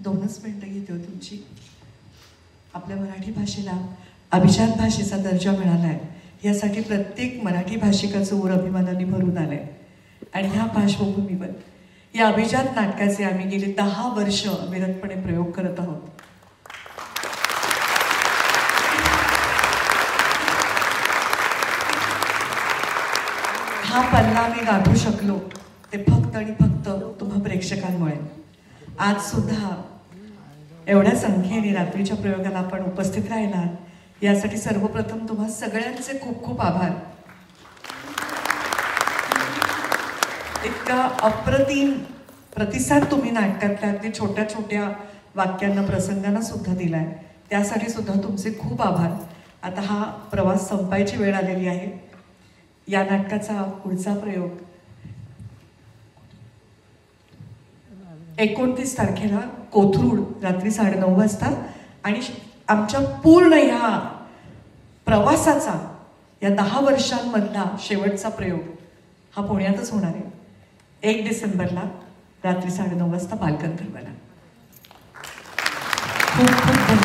2च मिनिटं घेते तुमची. आपल्या मराठी भाषेला अभिजात भाषेचा दर्जा मिळाला आहे यासाठी प्रत्येक मराठी भाषिकाचं ऊर अभिमानाने भरून आलं आहे. आणि ह्या पार्श्वभूमीवर या अभिजात नाटकाचे आम्ही गेले 10 वर्ष अविरतपणे प्रयोग करत आहोत. हा पल्ला आम्ही गाठू शकलो ते फक्त आणि फक्त तुम्हा प्रेक्षकांमुळे. आज सुद्धा एवढ्या संख्येने रात्रीच्या प्रयोगाला आपण उपस्थित राहिलात यासाठी सर्वप्रथम तुम्हा सगळ्यांचे खूप खूप आभार. इतका अप्रतिम प्रतिसाद तुम्ही नाटकातल्या अगदी छोट्या छोट्या वाक्यांना प्रसंगांना सुद्धा दिलाय त्यासाठी सुद्धा तुमचे खूप आभार. आता हा प्रवास संपायची वेळ आलेली आहे. या नाटकाचा पुढचा प्रयोग 29 तारखेला कोथरूड रात्री 9:30 वाजता आणि आमच्या पूर्ण ह्या प्रवासाचा या 10 वर्षांमधला शेवटचा प्रयोग हा पुण्यातच होणार आहे. 1 डिसेंबरला रात्री 9:30 वाजता बालगंधर्वला. खूप खूप